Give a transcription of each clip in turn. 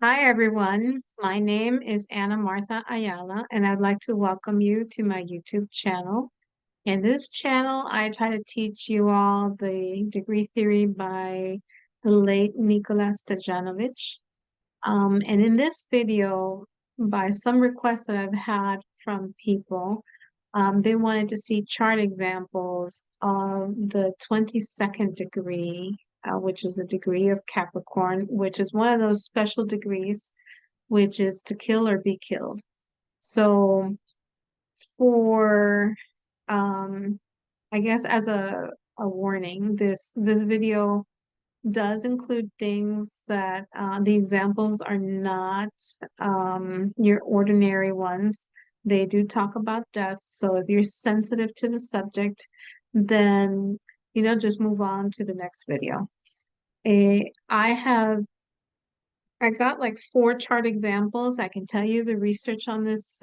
Hi, everyone. My name is Anna Martha Ayala, and I'd like to welcome you to my YouTube channel. In this channel, I try to teach you all the degree theory by the late Nikola Stojanovic. And in this video, by some requests that I've had from people, they wanted to see chart examples of the 22nd degree, which is a degree of Capricorn, which is one of those special degrees, which is to kill or be killed. So for, um, I guess as a warning, this video does include things that the examples are not your ordinary ones. They do talk about death. So if you're sensitive to the subject, then just move on to the next video. I got like four chart examples. I can tell you the research on this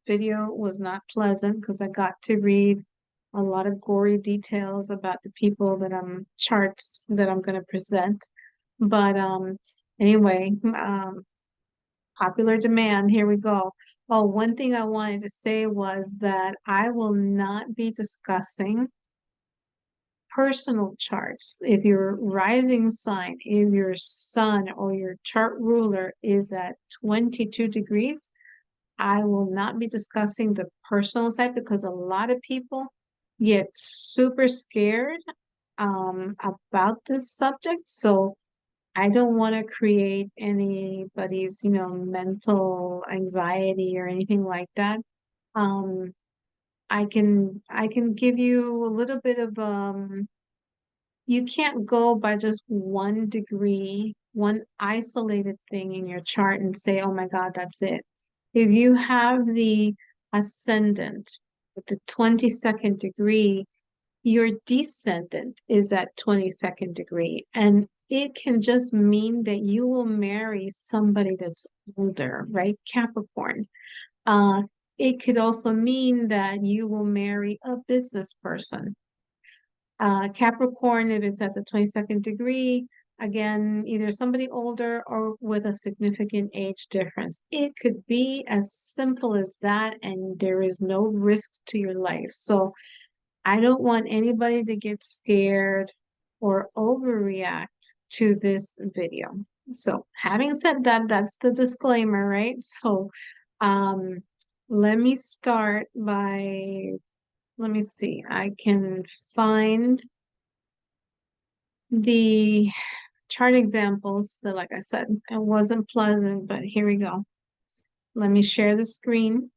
video was not pleasant because I got to read a lot of gory details about the people that charts that I'm going to present. But anyway, popular demand, here we go. Oh, one thing I wanted to say was that I will not be discussing personal charts. If your rising sign, if your sun or your chart ruler is at 22 degrees, I will not be discussing the personal side because a lot of people get super scared about this subject. So I don't want to create anybody's, mental anxiety or anything like that. Um, I can give you a little bit of you can't go by just one degree, one isolated thing in your chart and say, oh my God, that's it. If you have the ascendant with the 22nd degree, your descendant is at 22nd degree. And it can just mean that you will marry somebody that's older, right? Capricorn. Uh, it could also mean that you will marry a business person. Capricorn, if it's at the 22nd degree, again, either somebody older or with a significant age difference. It could be as simple as that, and there is no risk to your life. So I don't want anybody to get scared or overreact to this video. So having said that, that's the disclaimer, right? So um, let me start by, let me see, I can find the chart examples that, like I said, it wasn't pleasant, but here we go. Let me share the screen.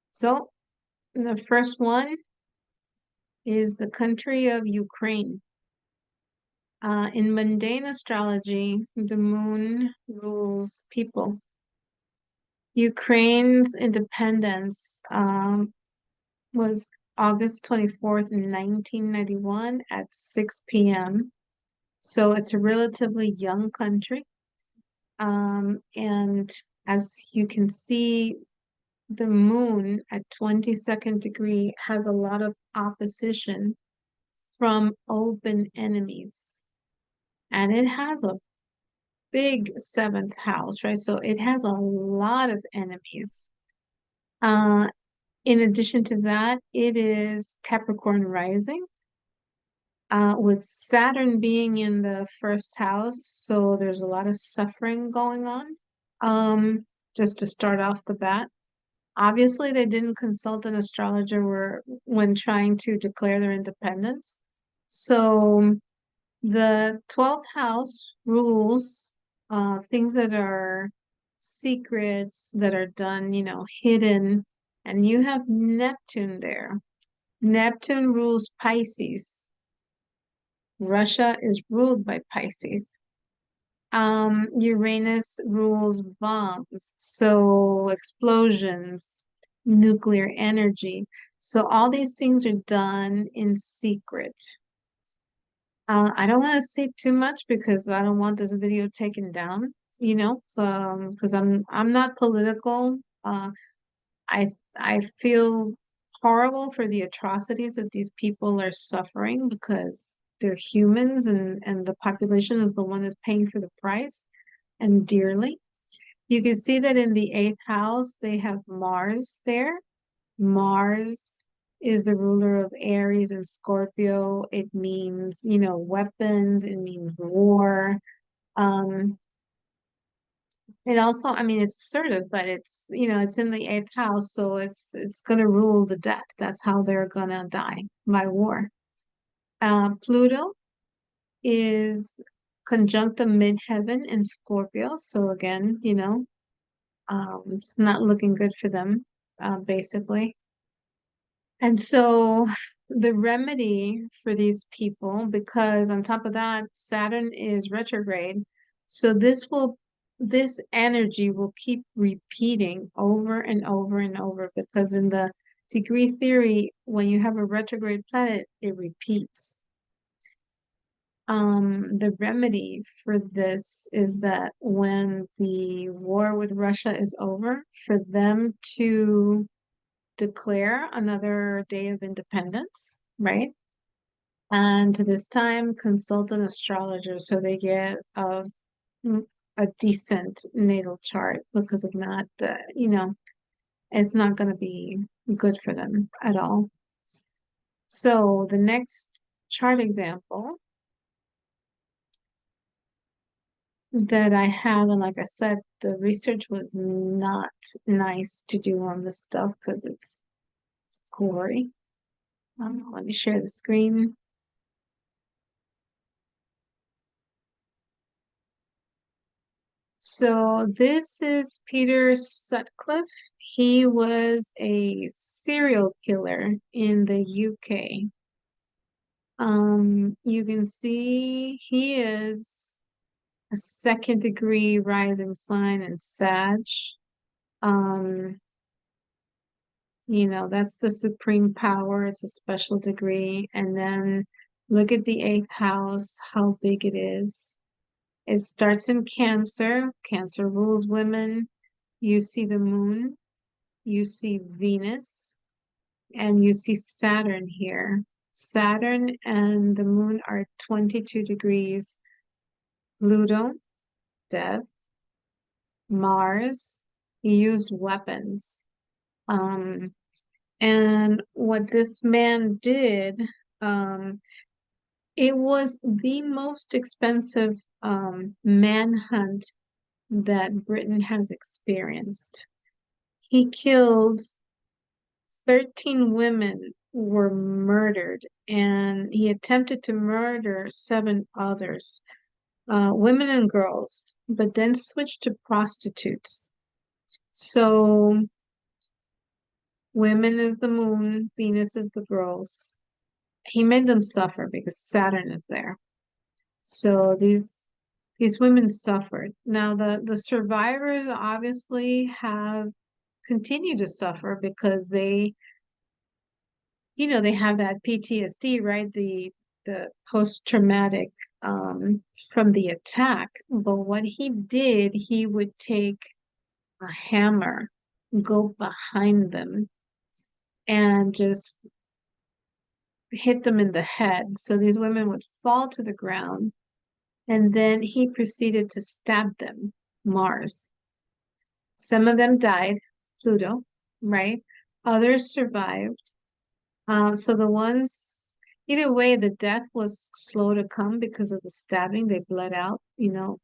So the first one is the country of Ukraine. In mundane astrology, the moon rules people. Ukraine's independence was August 24th, 1991 at 6 p.m. So it's a relatively young country. And as you can see, the moon at 22nd degree has a lot of opposition from open enemies. And it has a big seventh house, right? So it has a lot of enemies. Uh, in addition to that, it is Capricorn rising, with Saturn being in the first house. So there's a lot of suffering going on. Just to start off the bat. Obviously, they didn't consult an astrologer when trying to declare their independence. So the 12th house rules things that are secrets that are done, hidden. And you have Neptune there. Neptune rules Pisces. Russia is ruled by Pisces. Uranus rules bombs, so explosions, nuclear energy. So all these things are done in secret. I don't want to say too much because I don't want this video taken down, so because I'm not political. I feel horrible for the atrocities that these people are suffering because they're humans, and the population is the one that's paying for the price and dearly. You can see that in the eighth house, they have Mars there. Mars is the ruler of Aries and Scorpio. It means, weapons, it means war. Um, it also, I mean, it's assertive, but it's in the eighth house, so it's gonna rule the death. That's how they're gonna die, by war. Pluto is conjunct the midheaven in Scorpio, so again, it's not looking good for them, basically. And so the remedy for these people, because on top of that, Saturn is retrograde, so this energy will keep repeating over and over and over, because in the degree theory, when you have a retrograde planet, it repeats. The remedy for this is that when the war with Russia is over, for them to declare another day of independence, right? And to this time, consult an astrologer so they get a decent natal chart, because if not, it's not going to be good for them at all. So the next chart example that I have, and like I said, the research was not nice to do on this stuff because it's gory. Let me share the screen. So this is Peter Sutcliffe. He was a serial killer in the UK. You can see he is a second degree rising sign in Sag. Um, that's the supreme power. It's a special degree. And then look at the eighth house, how big it is. It starts in Cancer. Cancer rules women. You see the moon, you see Venus, and you see Saturn here. Saturn and the moon are 22 degrees. Pluto, death. Mars, he used weapons. Um, and what this man did, um, it was the most expensive manhunt that Britain has experienced. He killed 13 women were murdered, and he attempted to murder 7 others, women and girls, but then switched to prostitutes. So women is the moon, Venus is the girls. He made them suffer because Saturn is there. So these women suffered. Now the survivors obviously have continued to suffer because they have that PTSD, right? The post-traumatic from the attack. But what he did, he would take a hammer, go behind them, and just hit them in the head. So these women would fall to the ground, and then he proceeded to stab them, Mars. Some of them died, Pluto, right? Others survived. So the ones, either way, the death was slow to come because of the stabbing. They bled out, and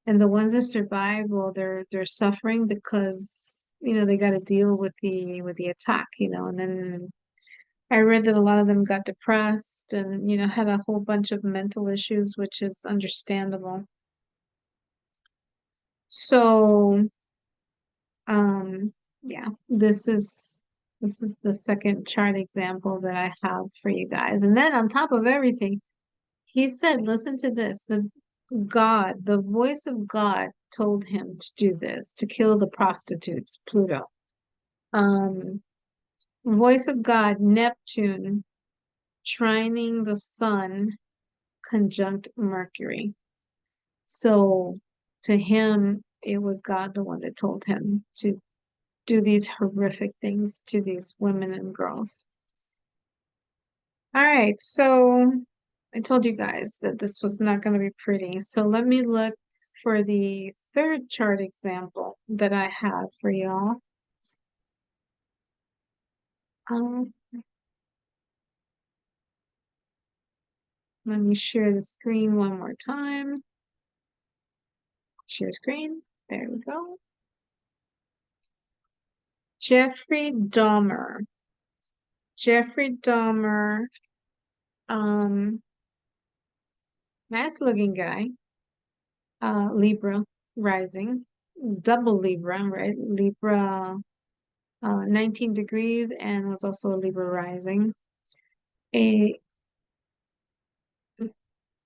and the ones that survived, well, they're suffering because they got to deal with the attack, and then I read that a lot of them got depressed and had a whole bunch of mental issues, which is understandable. So, yeah, this is the second chart example that I have for you guys. And then on top of everything, he said, listen to this, the voice of God told him to do this, to kill the prostitutes, Pluto. Um, voice of God, Neptune, trining the sun, conjunct Mercury. So to him, it was God the one that told him to do these horrific things to these women and girls. All right, so I told you guys that this was not going to be pretty. So let me look for the third chart example that I have for y'all. Um, Let me share the screen one more time. Share screen. There we go. Jeffrey Dahmer. Jeffrey Dahmer, um, nice looking guy. Libra rising, double Libra, right? Libra, 19 degrees, and was also a Libra rising. A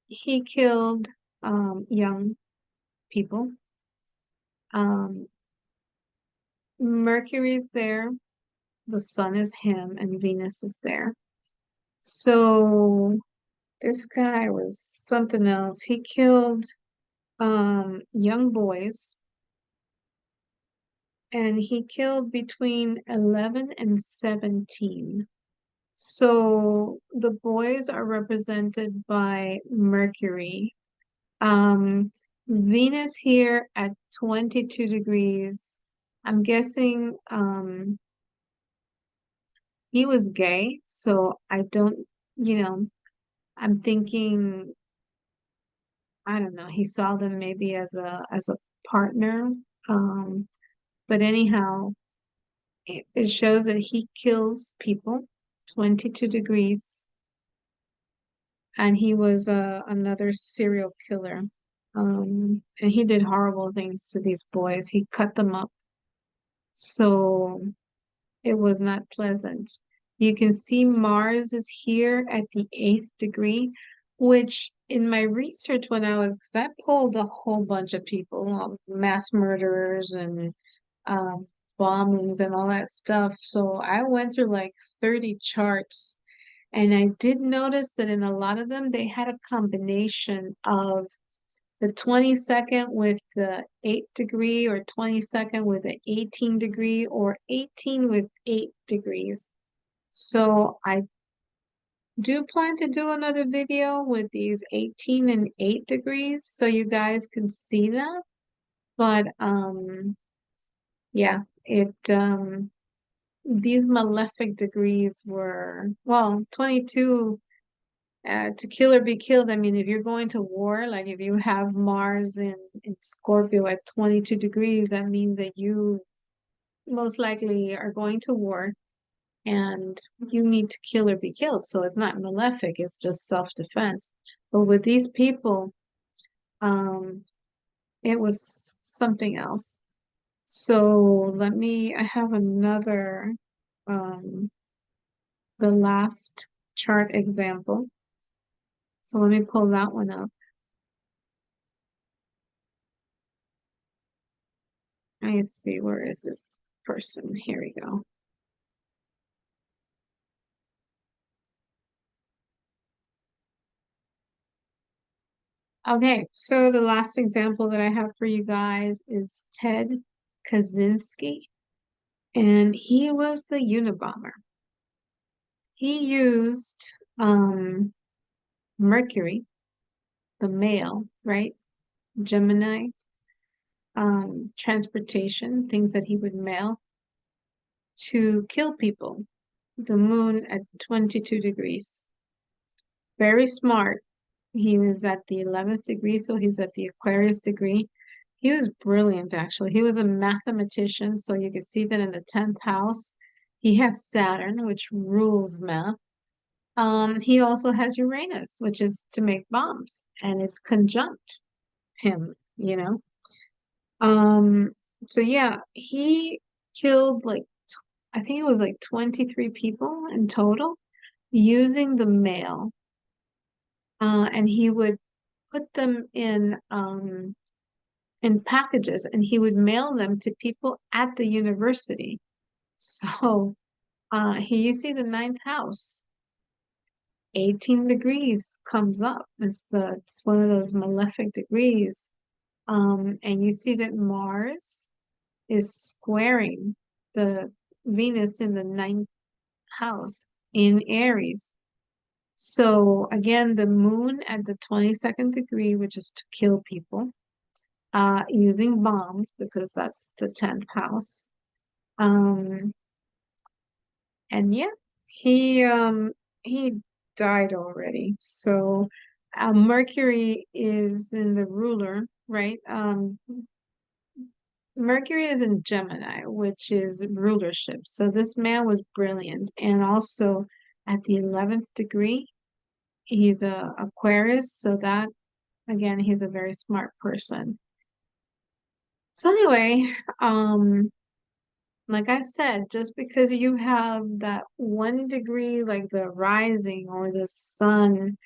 He killed young people. Um, Mercury's there, the sun is him, and Venus is there. So this guy was something else. He killed young boys, and he killed between 11 and 17. So the boys are represented by Mercury. Um, Venus here at 22 degrees. I'm guessing he was gay, so I don't, you know, I'm thinking, I don't know, he saw them maybe as a partner. Um, but anyhow, it shows that he kills people, 22 degrees, and he was another serial killer. And he did horrible things to these boys. He cut them up. So it was not pleasant. You can see Mars is here at the 8th degree, which in my research when because I pulled a whole bunch of people, mass murderers and um, bombings and all that stuff. So I went through like 30 charts, and I did notice that in a lot of them, they had a combination of the 22nd with the 8th degree, or 22nd with the 18 degree, or 18 with 8 degrees. So I do plan to do another video with these 18 and 8 degrees so you guys can see that. But yeah, it these malefic degrees were, well, 22 to kill or be killed. I mean, if you're going to war, like if you have Mars in Scorpio at 22 degrees, that means that you most likely are going to war and you need to kill or be killed. So it's not malefic, it's just self-defense. But with these people, um, it was something else. So I have another, um, the last chart example. So let me pull that one up. Let's see, where is this person? Here we go. Okay, so the last example that I have for you guys is Ted Kaczynski, and he was the Unabomber. He used Mercury, the male, right? Gemini, transportation, things that he would mail to kill people. The moon at 22 degrees. Very smart. He was at the 11th degree, so he's at the Aquarius degree. He was brilliant, actually. He was a mathematician, so you can see that in the 10th house. He has Saturn, which rules math. He also has Uranus, which is to make bombs, and it's conjunct him, you know. Um, so yeah, he killed like I think it was like 23 people in total using the mail. And he would put them in packages, and he would mail them to people at the university. So here you see the ninth house, 18 degrees comes up. It's one of those malefic degrees. And you see that Mars is squaring the Venus in the ninth house in Aries. So again, the moon at the 22nd degree, which is to kill people, using bombs because that's the 10th house. Um, and yeah, he died already. So Mercury is in the ruler, right? Mercury is in Gemini, which is rulership. So this man was brilliant. And also at the 11th degree, he's a Aquarius, so that again, he's a very smart person. So anyway, um, like I said, just because you have that 1 degree, like the rising or the sun,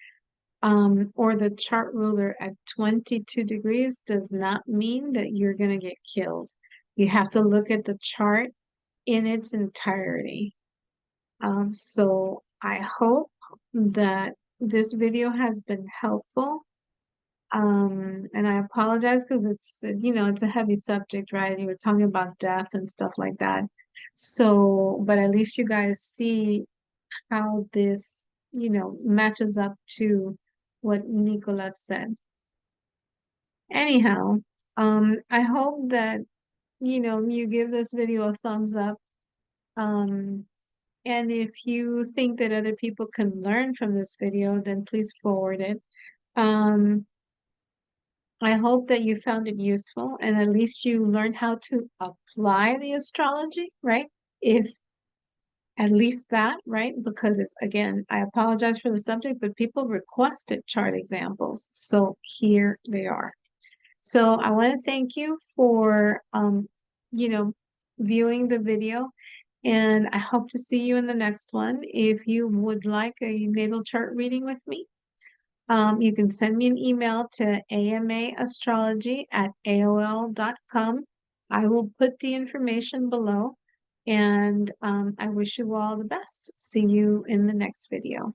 or the chart ruler at 22 degrees does not mean that you're gonna get killed. You have to look at the chart in its entirety. So I hope that this video has been helpful. And I apologize because it's a heavy subject, right? You were talking about death and stuff like that. So, but at least you guys see how this, matches up to what Nikola said. Anyhow, I hope that, you give this video a thumbs up. Um, and if you think that other people can learn from this video, then please forward it. Um, I hope that you found it useful and at least you learned how to apply the astrology, right? If at least that, right? Because it's again, I apologize for the subject, but people requested chart examples. So here they are. So I want to thank you for you know, viewing the video, and I hope to see you in the next one. If you would like a natal chart reading with me, you can send me an email to amaastrology@aol.com. I will put the information below, and I wish you all the best. See you in the next video.